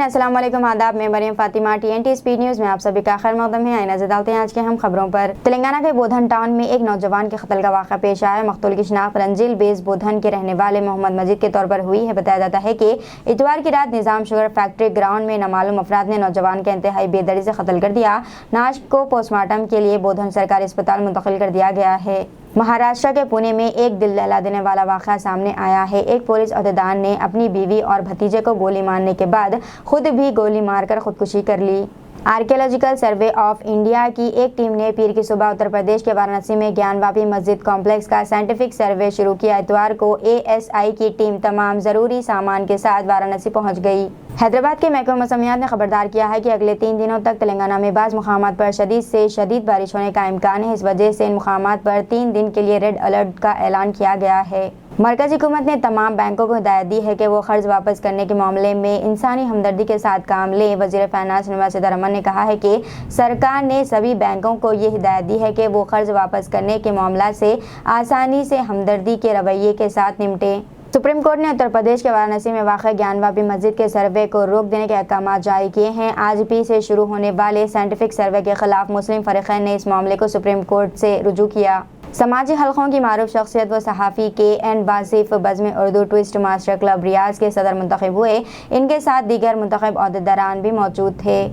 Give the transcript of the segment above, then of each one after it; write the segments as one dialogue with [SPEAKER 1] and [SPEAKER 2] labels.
[SPEAKER 1] अस्सलाम वालेकुम, आदाब। मैं Mariyam Fatima, TNT speed news में आप सभी का खैर मकदम है। नजर डालते हैं आज के हम खबरों पर। तेलंगाना के बोधन टाउन में एक नौजवान के कत्ल का वाक़ा पेश आया। मकतूल की शिनाख्त रंजील बेस बोधन के रहने वाले मोहम्मद मजीद के तौर पर हुई है। बताया जाता है कि इतवार की रात निज़ाम शुगर फैक्ट्री ग्राउंड में नामालूम अफराद ने नौजवान का इंतहाई बेदर्दी से कत्ल कर दिया। नाश को पोस्टमार्टम के लिए बोधन सरकारी अस्पताल मुंतकिल कर दिया गया है। महाराष्ट्र के पुणे में एक दिल दहला देने वाला वाक़या सामने आया है। एक पुलिस अहदेदार ने अपनी बीवी और भतीजे को गोली मारने के बाद खुद भी गोली मारकर खुदकुशी कर ली। आर्कियोलॉजिकल सर्वे ऑफ इंडिया की एक टीम ने पीर की सुबह उत्तर प्रदेश के वाराणसी में ज्ञानवापी मस्जिद कॉम्प्लेक्स का साइंटिफिक सर्वे शुरू किया। इतवार को ASI की टीम तमाम ज़रूरी सामान के साथ वाराणसी पहुंच गई। हैदराबाद के महकमा मौसमियात ने खबरदार किया है कि अगले 3 दिनों तक तेलंगाना में बाज़ मुकामात पर शदीद से शदीद बारिश होने का इम्कान है। इस वजह से इन मुकामात पर 3 दिन के लिए रेड अलर्ट का ऐलान किया गया है। मरकज़ी हुकूमत ने तमाम बैंकों को हिदायत दी है कि वो कर्ज वापस करने के मामले में इंसानी हमदर्दी के साथ काम लें। वज़ीर फाइनेंस निर्मला सीतारमण ने कहा है कि सरकार ने सभी बैंकों को ये हिदायत दी है कि वो कर्ज वापस करने के मामला से आसानी से हमदर्दी के रवैये के साथ निपटें। सुप्रीम कोर्ट ने उत्तर प्रदेश के वाराणसी में वाक़ ज्ञानवापी मस्जिद के सर्वे को रोक देने के अहकाम जारी किए हैं। आज भी से शुरू होने वाले साइंटिफिक सर्वे के खिलाफ मुस्लिम फरीक़ैन ने इस मामले को सुप्रीम कोर्ट से रुजू किया। समाजी हलकों की मारूफ शख्सियत व सहाफ़ी KN बासिफ बज़्म उर्दू ट्विस्ट मास्टर क्लब रियाज के सदर मुंतखब हुए। इनके साथ दीगर मुंतखब ओहदेदारान भी मौजूद थे।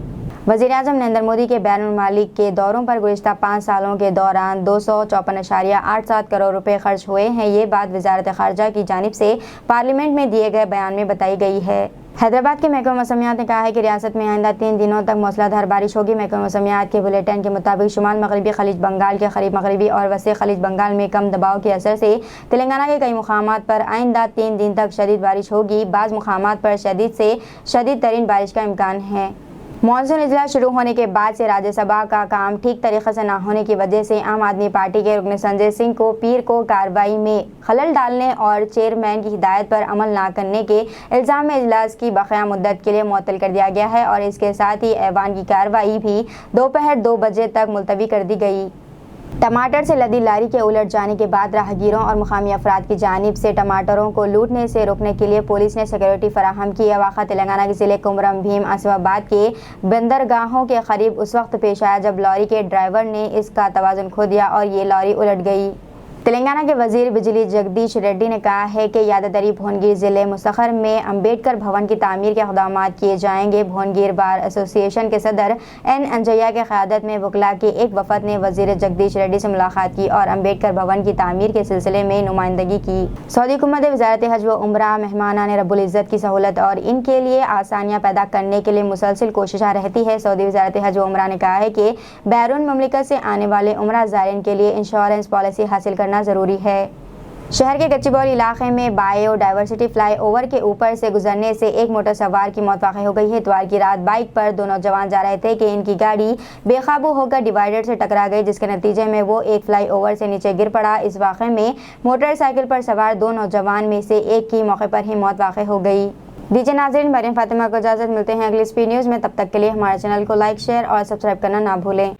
[SPEAKER 1] वज़ीर आज़म नरेंद्र मोदी के बैनुल मुल्क के दौरों पर गुज़िश्ता 5 सालों के दौरान 254.87 करोड़ रुपए खर्च हुए हैं। ये बात वज़ारत ख़ारजा की जानिब से पार्लियामेंट में दिए गए बयान में बताई गई है। हैदराबाद के महकमा मौसमियात ने कहा है कि रियासत में आइंदा 3 दिनों तक मूसलाधार बारिश होगी। महकमा मौसमियात के बुलेटिन के मुताबिक शुमाल मगरबी खलीज बंगाल के करीब मगरबी और वसी खलीज बंगाल में कम दबाव के असर से तेलंगाना के कई मुकामात पर आइंदा 3 दिन तक शदीद बारिश होगी। बाज़ मुकामात पर शदीद से शदीद तरीन बारिश का इम्कान है। मॉनसून इजलास शुरू होने के बाद से राज्यसभा का काम ठीक तरीके से न होने की वजह से आम आदमी पार्टी के रुकन संजय सिंह को पीर को कार्रवाई में खलल डालने और चेयरमैन की हिदायत पर अमल न करने के इल्ज़ाम में इजलास की बक़िया मुद्दत के लिए मुअत्तल कर दिया गया है और इसके साथ ही ऐवान की कार्रवाई भी दोपहर 2 बजे तक मुलतवी कर दी गई। टमाटर से लदी लारी के उलट जाने के बाद राहगीरों और मुकामी अफराद की जानिब से टमाटरों को लूटने से रोकने के लिए पुलिस ने सिक्योरिटी फराहम की। यह वाक़ा तेलंगाना के ज़िले कुमरम भीम आसिफाबाद के बंदरगाहों के करीब उस वक्त पेश आया जब लॉरी के ड्राइवर ने इसका तवाज़ुन खो दिया और ये लॉरी उलट गई। तेलंगाना के वजीर बिजली जगदीश रेड्डी ने कहा है कि यादादरी भुवनगिर ज़िले मुसखर में अम्बेडकर भवन की तामीर के इक़दामात किए जाएंगे। भुवनगिर बार एसोसिएशन के सदर N अंजैया के क़यादत में वकला के एक वफ़द ने वजीर जगदीश रेड्डी से मुलाकात की और अम्बेडकर भवन की तामीर के सिलसिले में नुमाइंदगी की। सऊदी हुकूमत वज़ारत हज व उम्रा मेहमानान रब्बुल इज़्ज़त की सहूलत और इनके लिए आसानियाँ पैदा करने के लिए मुसलसिल कोशिशें रहती है। सऊदी वज़ारत हज व उम्रा ने कहा है कि बैरून मुमलिकत से आने वाले उम्रा ज़ायरीन के लिए इंश्योरेंस पॉलिसी हासिल करना ज़रूरी है। शहर के गच्चीबौली इलाके में बायोडाइवर्सिटी फ्लाईओवर के ऊपर से गुजरने से एक मोटर सवार की मौत वाक़ हो गई है। इतवार की रात बाइक पर 2 नौजवान जा रहे थे कि इनकी गाड़ी बेकाबू होकर डिवाइडर से टकरा गई, जिसके नतीजे में वो एक फ्लाईओवर से नीचे गिर पड़ा। इस वाक़े में मोटरसाइकिल पर सवार 2 नौजवान में से एक की मौके पर ही मौत वाक़ हो गई। दीजिए नाज़रीन, मरियम फातिमा को इजाज़त। मिलते हैं अगली स्पीड न्यूज़ में। तब तक के लिए हमारे चैनल को लाइक, शेयर और सब्सक्राइब करना ना भूलें।